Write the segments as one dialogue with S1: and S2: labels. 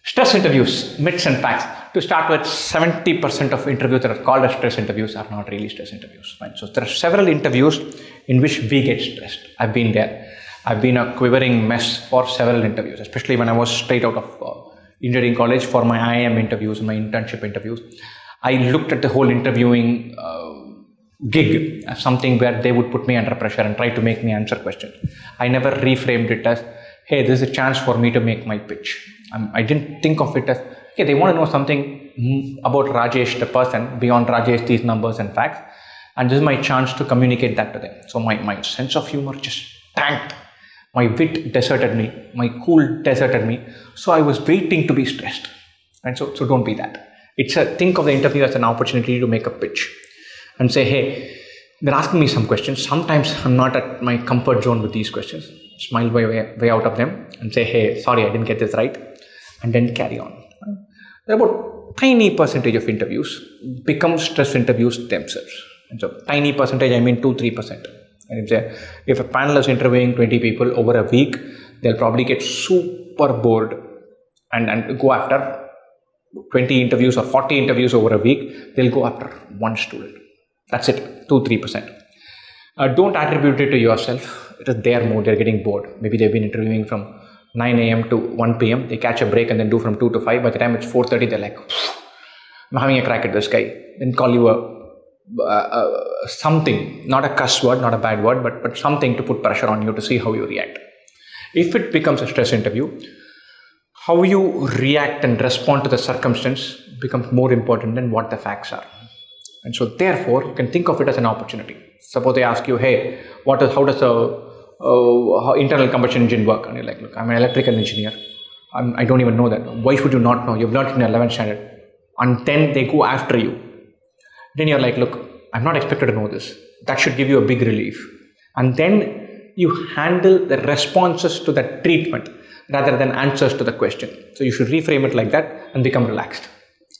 S1: Stress interviews, myths and facts. To start with, 70% of interviews that are called as stress interviews are not really stress interviews. Right? So there are several interviews in which we get stressed. I've been there. I've been a quivering mess for several interviews, especially when I was straight out of engineering college for my IIM interviews, my internship interviews. I looked at the whole interviewing gig as something where they would put me under pressure and try to make me answer questions. I never reframed it as, hey, this is a chance for me to make my pitch. I didn't think of it as, okay, they want to know something about Rajesh, the person, beyond Rajesh, these numbers and facts. And this is my chance to communicate that to them. So my sense of humor just tanked. My wit deserted me. My cool deserted me. So I was waiting to be stressed. And so don't be that. Think of the interview as an opportunity to make a pitch and say, hey, they're asking me some questions. Sometimes I'm not at my comfort zone with these questions. Smile way out of them and say, hey, sorry, I didn't get this right. And then carry on. There are about tiny percentage of interviews become stress interviews themselves. And so tiny percentage, I mean 2-3%. And if a panel is interviewing 20 people over a week, they'll probably get super bored and go after 20 interviews or 40 interviews over a week. They'll go after one student. That's it, 2-3%. Don't attribute it to yourself. It is their mood. They're getting bored. Maybe they've been interviewing from 9 a.m. to 1 p.m. They catch a break and then do from 2 to 5. By the time it's 4:30, they're like, I'm having a crack at this guy. Then call you a something, not a cuss word, not a bad word, but something to put pressure on you to see how you react. If it becomes a stress interview, how you react and respond to the circumstance becomes more important than what the facts are. And so therefore, you can think of it as an opportunity. Suppose they ask you, hey, how does how internal combustion engine work? And you're like, look, I'm an electrical engineer. I don't even know that. Why should you not know? You've learned it in 11th standard. And then they go after you. Then you're like, look, I'm not expected to know this. That should give you a big relief. And then you handle the responses to that treatment rather than answers to the question. So you should reframe it like that and become relaxed.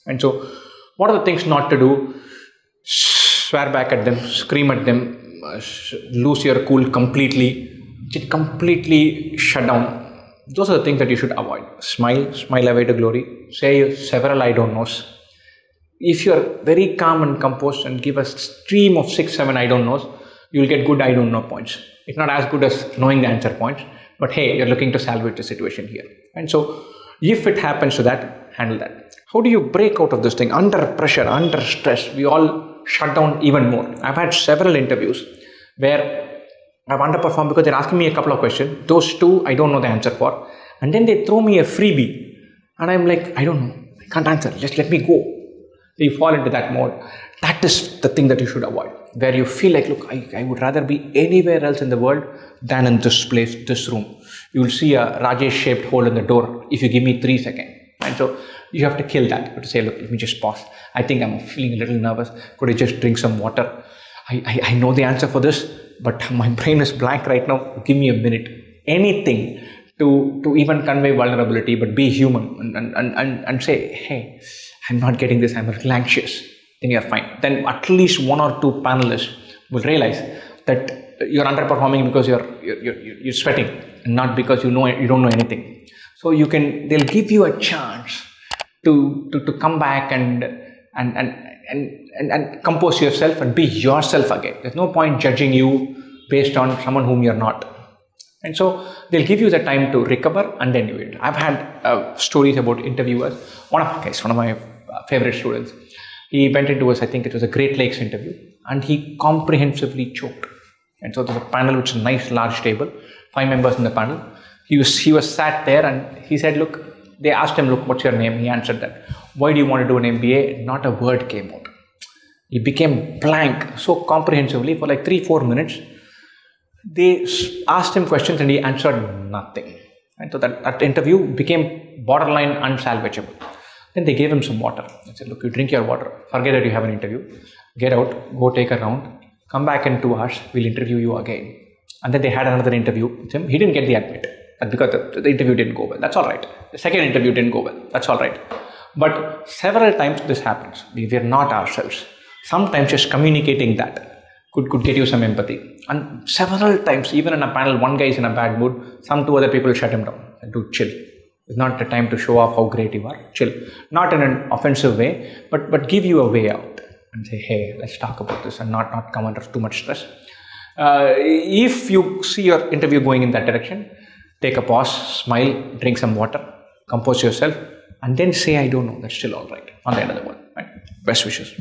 S1: And so what are the things not to do? Swear back at them, scream at them, lose your cool completely shut down. Those are the things that you should avoid. Smile away to glory. Say several I don't knows. If you're very calm and composed and give a stream of 6-7 I don't knows, you'll get good I don't know points. It's not as good as knowing the answer points, but hey, you're looking to salvage the situation here. And so if it happens to that, handle that. How do you break out of this thing? Under pressure, under stress, we all shut down even more. I've had several interviews where I've underperformed because they're asking me a couple of questions. Those two I don't know the answer for. And then they throw me a freebie. And I'm like, I don't know. I can't answer. Just let me go. So you fall into that mode. That is the thing that you should avoid. Where you feel like, look, I would rather be anywhere else in the world than in this place, this room. You will see a Rajesh-shaped hole in the door if you give me 3 seconds. And so you have to kill that. You have to say, look, let me just pause. I think I'm feeling a little nervous. Could I just drink some water? I know the answer for this, but my brain is blank right now. Give me a minute. Anything to even convey vulnerability, but be human and say, hey, I'm not getting this. I'm a little anxious. Then you're fine. Then at least 1 or 2 panelists will realize that you're underperforming because you're sweating and not because you don't know anything. So they'll give you a chance to come back and compose yourself and be yourself again. There's no point judging you based on someone whom you're not. And so they'll give you the time to recover and then do it. I've had stories about interviewers. One of my favorite students, he went into I think it was a Great Lakes interview, and he comprehensively choked. And so there's a panel which is a nice large table, 5 members in the panel. He was sat there and he said, look, they asked him, look, what's your name? He answered that. Why do you want to do an MBA? Not a word came out. He became blank so comprehensively for like 3-4 minutes. They asked him questions and he answered nothing. And so that interview became borderline unsalvageable. Then they gave him some water. They said, look, you drink your water. Forget that you have an interview. Get out, go take a round. Come back in 2 hours. We'll interview you again. And then they had another interview with him. He didn't get the admit. That's because the interview didn't go well. That's all right. The second interview didn't go well. That's all right. But several times this happens. We're not ourselves. Sometimes just communicating that could get you some empathy. And several times, even in a panel, one guy is in a bad mood, 2 other people shut him down and do chill. It's not the time to show off how great you are. Chill. Not in an offensive way, but give you a way out and say, hey, let's talk about this, and not come under too much stress. If you see your interview going in that direction, take a pause, smile, drink some water, compose yourself, and then say, I don't know. That's still all right. On the end of the world. Right? Best wishes.